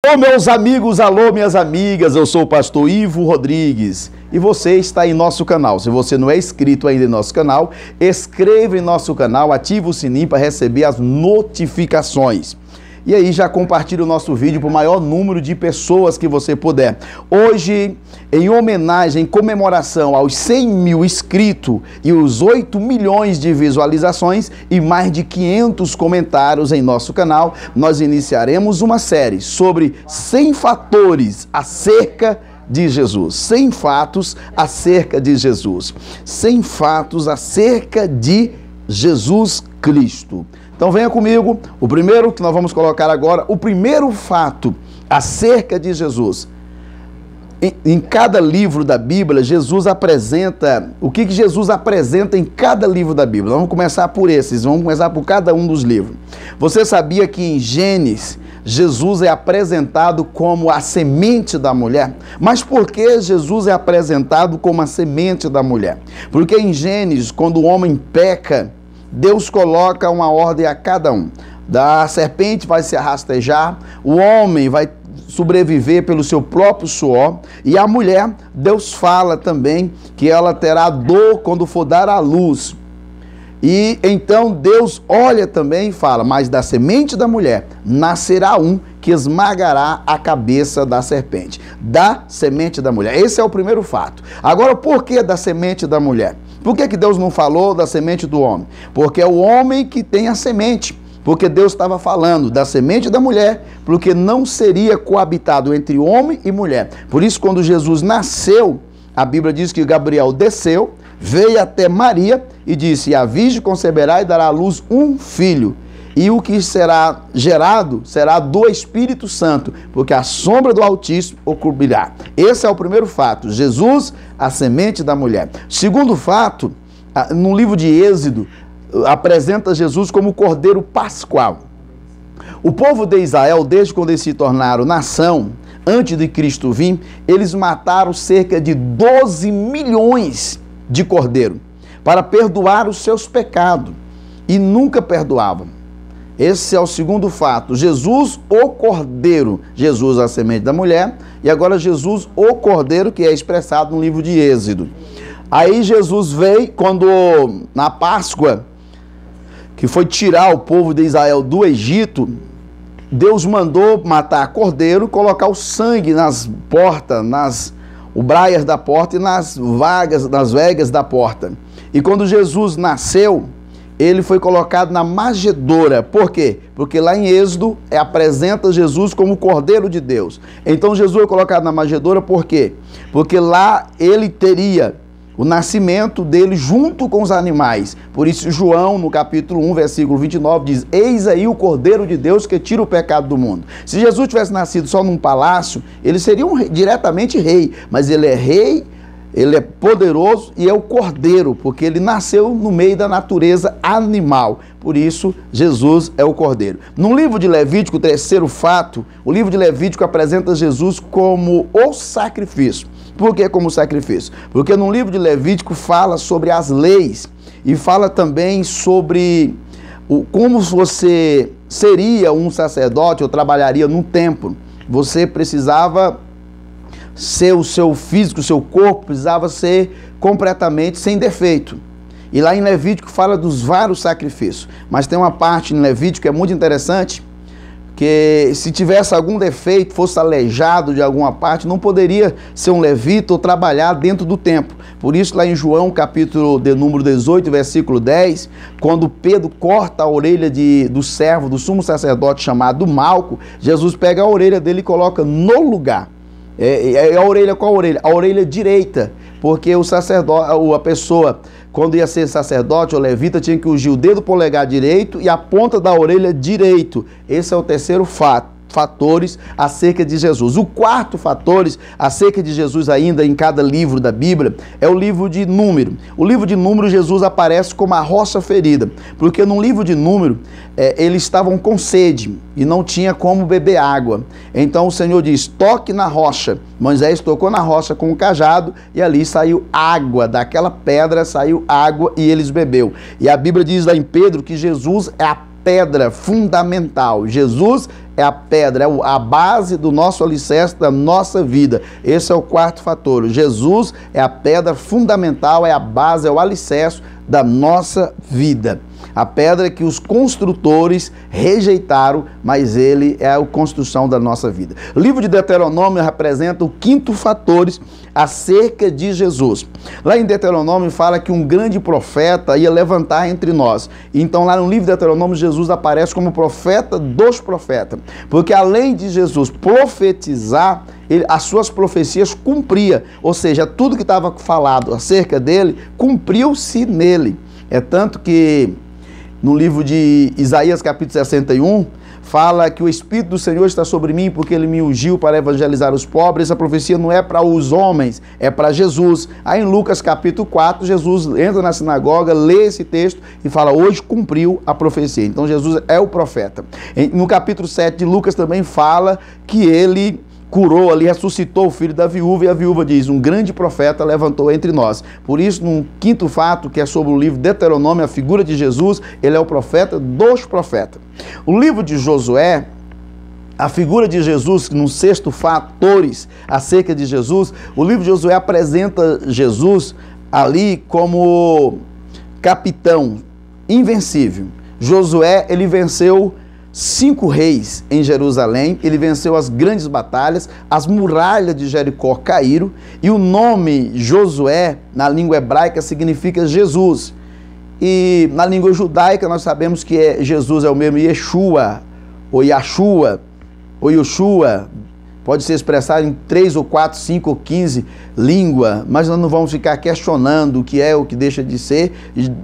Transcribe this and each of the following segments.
Alô, meus amigos, alô, minhas amigas, eu sou o pastor Ivo Rodrigues e você está em nosso canal. Se você não é inscrito ainda em nosso canal, inscreva em nosso canal, ative o sininho para receber as notificações. E aí já compartilhe o nosso vídeo para o maior número de pessoas que você puder. Hoje, em homenagem, em comemoração aos 100 mil inscritos e os 8 milhões de visualizações e mais de 500 comentários em nosso canal, nós iniciaremos uma série sobre 100 fatores acerca de Jesus. 100 fatos acerca de Jesus. 100 fatos acerca de Jesus Cristo. Então venha comigo, o primeiro que nós vamos colocar agora, o primeiro fato acerca de Jesus. Em cada livro da Bíblia, Jesus apresenta, o que Jesus apresenta em cada livro da Bíblia? Vamos começar por esses, vamos começar por cada um dos livros. Você sabia que em Gênesis, Jesus é apresentado como a semente da mulher? Mas por que Jesus é apresentado como a semente da mulher? Porque em Gênesis, quando o homem peca, Deus coloca uma ordem a cada um. Da serpente vai se rastejar, o homem vai sobreviver pelo seu próprio suor, e a mulher, Deus fala também que ela terá dor quando for dar à luz. E então Deus olha também e fala, mas da semente da mulher nascerá um que esmagará a cabeça da serpente. Da semente da mulher. Esse é o primeiro fato. Agora, por que da semente da mulher? Por que Deus não falou da semente do homem? Porque é o homem que tem a semente. Porque Deus estava falando da semente da mulher, porque não seria coabitado entre homem e mulher. Por isso, quando Jesus nasceu, a Bíblia diz que Gabriel desceu, veio até Maria e disse, a virgem conceberá e dará à luz um filho. E o que será gerado será do Espírito Santo, porque a sombra do Altíssimo o cobrirá. Esse é o primeiro fato, Jesus, a semente da mulher. Segundo fato, no livro de Êxodo, apresenta Jesus como o Cordeiro Pascual. O povo de Israel, desde quando eles se tornaram nação, antes de Cristo vir, eles mataram cerca de 12 milhões de cordeiro para perdoar os seus pecados e nunca perdoavam. Esse é o segundo fato. Jesus, o Cordeiro. Jesus, a semente da mulher. E agora Jesus, o Cordeiro, que é expressado no livro de Êxodo. Aí Jesus veio, quando na Páscoa, que foi tirar o povo de Israel do Egito, Deus mandou matar cordeiro, colocar o sangue nas portas, nas ubraias da porta e nas vegas da porta. E quando Jesus nasceu, ele foi colocado na manjedoura. Por quê? Porque lá em Êxodo apresenta Jesus como o Cordeiro de Deus. Então Jesus foi colocado na manjedoura por quê? Porque lá ele teria o nascimento dele junto com os animais. Por isso João, no capítulo 1, versículo 29, diz, eis aí o Cordeiro de Deus que tira o pecado do mundo. Se Jesus tivesse nascido só num palácio, ele seria diretamente rei. Mas ele é rei, ele é poderoso e é o Cordeiro, porque ele nasceu no meio da natureza animal. Por isso, Jesus é o Cordeiro. No livro de Levítico, o terceiro fato, o livro de Levítico apresenta Jesus como o sacrifício. Por que como sacrifício? Porque no livro de Levítico fala sobre as leis e fala também sobre como você seria um sacerdote ou trabalharia num templo. Você precisava ser o seu físico, o seu corpo precisava ser completamente sem defeito. E lá em Levítico fala dos vários sacrifícios. Mas tem uma parte em Levítico que é muito interessante, que se tivesse algum defeito, fosse aleijado de alguma parte, não poderia ser um levita ou trabalhar dentro do templo. Por isso lá em João, capítulo de número 18, versículo 10, quando Pedro corta a orelha do servo, do sumo sacerdote chamado Malco, Jesus pega a orelha dele e coloca no lugar. A orelha, qual a orelha? A orelha direita, porque o sacerdote, a pessoa, quando ia ser sacerdote ou levita, tinha que ungir o dedo polegar direito e a ponta da orelha direito. Esse é o terceiro fatores acerca de Jesus. O quarto fatores acerca de Jesus ainda em cada livro da Bíblia é o livro de Número. O livro de Número, Jesus aparece como a rocha ferida, porque no livro de Número eles estavam com sede e não tinha como beber água. Então o Senhor diz, toque na rocha. Moisés tocou na rocha com o cajado e ali saiu água, daquela pedra saiu água e eles bebeu. E a Bíblia diz lá em Pedro que Jesus é a pedra fundamental. Jesus é a pedra, é a base do nosso alicerce, da nossa vida. Esse é o quarto fator. Jesus é a pedra fundamental, é a base, é o alicerce da nossa vida. A pedra que os construtores rejeitaram, mas ele é a construção da nossa vida. O livro de Deuteronômio representa o quinto fator acerca de Jesus. Lá em Deuteronômio fala que um grande profeta ia levantar entre nós. Então lá no livro de Deuteronômio Jesus aparece como profeta dos profetas. Porque além de Jesus profetizar, as suas profecias cumpria. Ou seja, tudo que estava falado acerca dele, cumpriu-se nele. É tanto que no livro de Isaías, capítulo 61, fala que o Espírito do Senhor está sobre mim porque ele me ungiu para evangelizar os pobres. Essa profecia não é para os homens, é para Jesus. Aí em Lucas, capítulo 4, Jesus entra na sinagoga, lê esse texto e fala, hoje cumpriu a profecia. Então Jesus é o profeta. No capítulo 7 de Lucas também fala que ele curou ali, ressuscitou o filho da viúva, e a viúva diz, um grande profeta levantou entre nós. Por isso, num quinto fato, que é sobre o livro de Deuteronômio, a figura de Jesus, ele é o profeta dos profetas. O livro de Josué, a figura de Jesus, no sexto fatores acerca de Jesus, o livro de Josué apresenta Jesus ali como capitão invencível. Josué, ele venceu 5 reis em Jerusalém, ele venceu as grandes batalhas, as muralhas de Jericó caíram, e o nome Josué, na língua hebraica, significa Jesus. E na língua judaica nós sabemos que Jesus é o mesmo Yeshua, ou Yahshua, ou Yoshua, pode ser expressado em 3 ou 4, 5 ou 15 línguas, mas nós não vamos ficar questionando o que é, o que deixa de ser.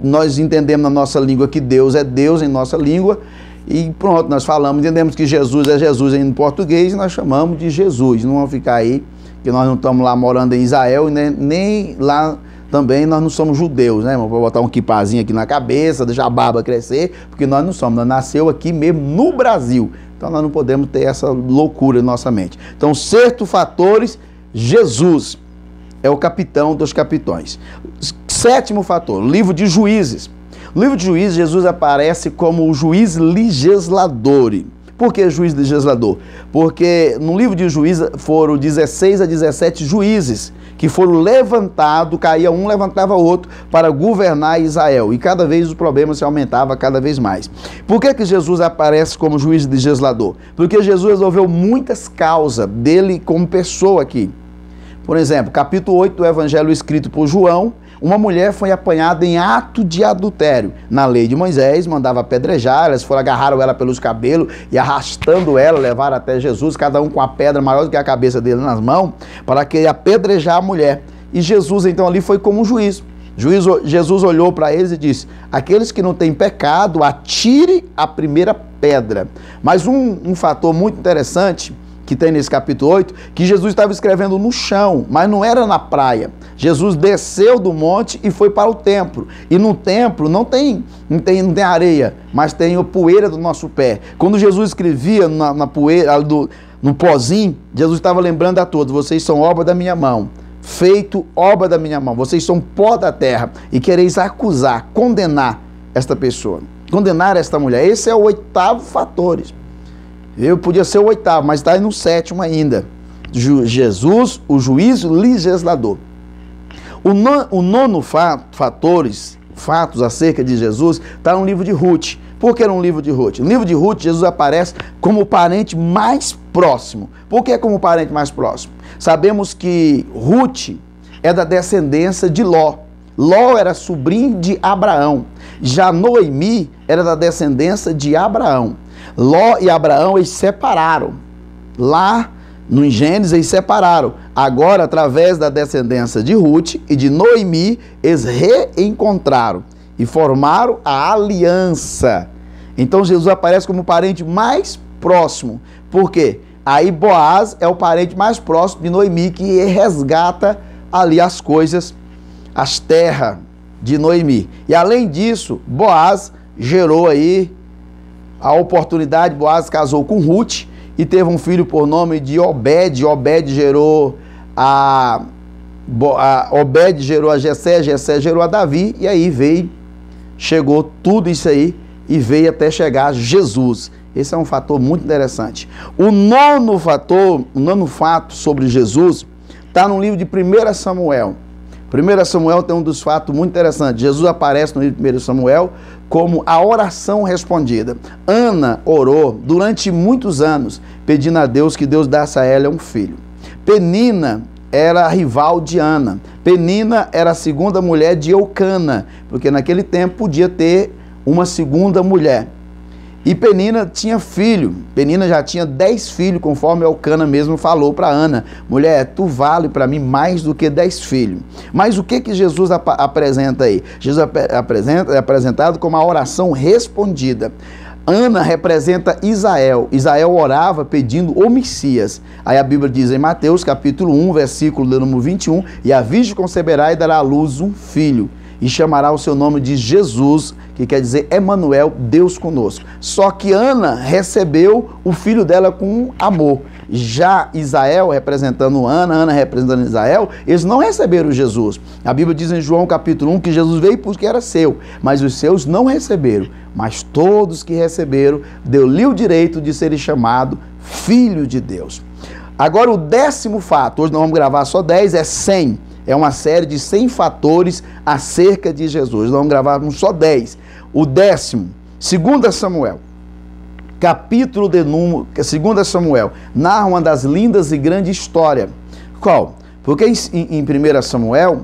Nós entendemos na nossa língua que Deus é Deus em nossa língua, e pronto, nós falamos, entendemos que Jesus é Jesus em português e nós chamamos de Jesus. Não vamos ficar aí, que nós não estamos lá morando em Israel, nem lá também nós não somos judeus, né? Vou botar um quipazinho aqui na cabeça, deixar a barba crescer, porque nós não somos, nós nasceu aqui mesmo no Brasil. Então nós não podemos ter essa loucura na nossa mente. Então, sexto fatores, Jesus é o capitão dos capitões. Sétimo fator, livro de Juízes. No livro de Juízes, Jesus aparece como o juiz legislador. Por que juiz legislador? Porque no livro de Juízes foram 16 a 17 juízes que foram levantados, caía um, levantava outro, para governar Israel. E cada vez o problema se aumentava cada vez mais. Por que Jesus aparece como juiz legislador? Porque Jesus resolveu muitas causas dele como pessoa aqui. Por exemplo, capítulo 8 do Evangelho escrito por João, uma mulher foi apanhada em ato de adultério. Na lei de Moisés, mandava apedrejar, elas foram, agarraram ela pelos cabelos e arrastando ela, levaram até Jesus, cada um com a pedra maior do que a cabeça dele nas mãos, para que apedrejar a mulher. E Jesus, então, ali foi como um juiz. Jesus olhou para eles e disse, aqueles que não têm pecado, atire a primeira pedra. Mas um fator muito interessante que tem nesse capítulo 8, que Jesus estava escrevendo no chão, mas não era na praia. Jesus desceu do monte e foi para o templo. E no templo não tem areia, mas tem a poeira do nosso pé. Quando Jesus escrevia na poeira, no pozinho, Jesus estava lembrando a todos, vocês são obra da minha mão, feito obra da minha mão, vocês são pó da terra, e quereis acusar, condenar esta pessoa, condenar esta mulher. Esse é o oitavo fator. Eu podia ser o oitavo, mas está aí no sétimo ainda. Jesus, o juiz legislador. O nono fatos acerca de Jesus, está no livro de Ruth. Por que no livro de Ruth? No livro de Ruth, Jesus aparece como o parente mais próximo. Por que como o parente mais próximo? Sabemos que Ruth é da descendência de Ló. Ló era sobrinho de Abraão. Já Noemi era da descendência de Abraão. Ló e Abraão, eles separaram. Lá no Gênesis, eles separaram. Agora, através da descendência de Ruth e de Noemi, eles reencontraram e formaram a aliança. Então, Jesus aparece como o parente mais próximo. Por quê? Aí, Boaz é o parente mais próximo de Noemi, que resgata ali as coisas, as terras de Noemi. E, além disso, Boaz gerou aí a oportunidade. Boaz casou com Ruth e teve um filho por nome de Obed. Obed gerou Obed gerou a Jessé, Jessé gerou a Davi, e aí chegou tudo isso aí e veio até chegar Jesus. Esse é um fator muito interessante. O nono fato sobre Jesus está no livro de 1 Samuel. 1 Samuel tem um dos fatos muito interessantes. Jesus aparece no livro de 1 Samuel como a oração respondida. Ana orou durante muitos anos, pedindo a Deus que Deus desse a ela um filho. Penina era a rival de Ana. Penina era a segunda mulher de Eucana, porque naquele tempo podia ter uma segunda mulher. E Penina tinha filho. Penina já tinha 10 filhos, conforme Eucana mesmo falou para Ana. Mulher, tu vale para mim mais do que 10 filhos. Mas o que Jesus apresenta aí? Jesus é apresentado como a oração respondida. Ana representa Isael. Isael orava pedindo o Messias. Aí a Bíblia diz em Mateus capítulo 1, versículo de número 21, e a virgem conceberá e dará à luz um filho, e chamará o seu nome de Jesus, que quer dizer Emanuel, Deus conosco. Só que Ana recebeu o filho dela com amor. Já Isael representando Ana representando Isael, eles não receberam Jesus. A Bíblia diz em João capítulo 1 que Jesus veio porque era seu, mas os seus não receberam. Mas todos que receberam, deu-lhe o direito de ser chamado filho de Deus. Agora o 10º fato, hoje nós vamos gravar só 10, é 100. É uma série de 100 fatores acerca de Jesus. Nós vamos gravar só 10. O 10º, 2 Samuel. Capítulo de número, 2 Samuel, narra uma das lindas e grandes histórias. Qual? Porque em 1 Samuel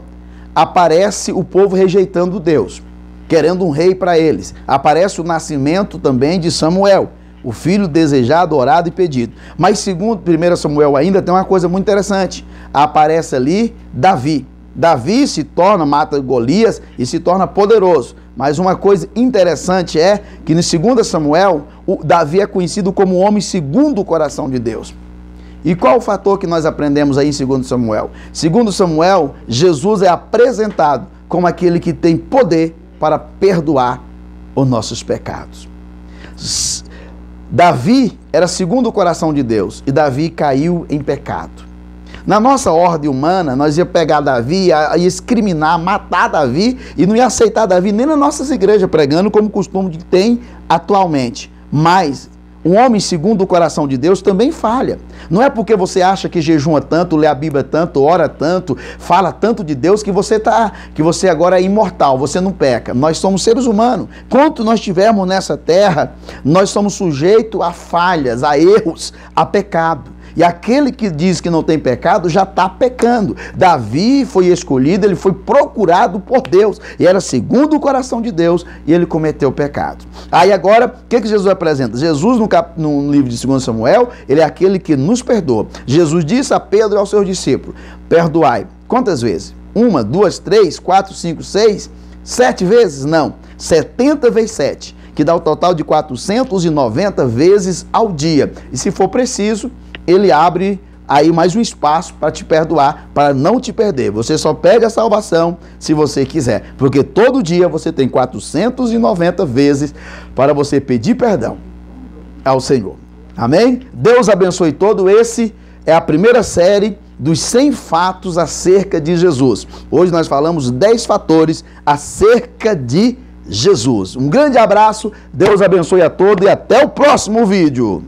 aparece o povo rejeitando Deus, querendo um rei para eles. Aparece o nascimento também de Samuel, o filho desejado, orado e pedido. Mas segundo 1 Samuel ainda tem uma coisa muito interessante. Aparece ali Davi. Davi se torna, mata Golias e se torna poderoso. Mas uma coisa interessante é que no 2 Samuel, Davi é conhecido como o homem segundo o coração de Deus. E qual o fator que nós aprendemos aí em 2 Samuel? 2 Samuel, Jesus é apresentado como aquele que tem poder para perdoar os nossos pecados. Davi era segundo o coração de Deus e Davi caiu em pecado. Na nossa ordem humana, nós ia pegar Davi, ia excriminar, matar Davi e não ia aceitar Davi nem nas nossas igrejas pregando como costume que tem atualmente. Mas um homem segundo o coração de Deus também falha. Não é porque você acha que jejuma tanto, lê a Bíblia tanto, ora tanto, fala tanto de Deus que você agora é imortal, você não peca. Nós somos seres humanos. Quanto nós estivermos nessa terra, nós somos sujeitos a falhas, a erros, a pecado. E aquele que diz que não tem pecado já está pecando. Davi foi escolhido, ele foi procurado por Deus. E era segundo o coração de Deus e ele cometeu pecado. Aí agora, o que Jesus apresenta? Jesus no livro de 2 Samuel, ele é aquele que nos perdoa. Jesus disse a Pedro e aos seus discípulos, perdoai. Quantas vezes? 1, 2, 3, 4, 5, 6, 7 vezes? Não. 70 vezes 7, que dá o total de 490 vezes ao dia. E se for preciso, ele abre aí mais um espaço para te perdoar, para não te perder. Você só pega a salvação se você quiser, porque todo dia você tem 490 vezes para você pedir perdão ao Senhor. Amém? Deus abençoe todo. Esse é a primeira série dos 100 fatos acerca de Jesus. Hoje nós falamos 10 fatores acerca de Jesus. Um grande abraço, Deus abençoe a todos e até o próximo vídeo.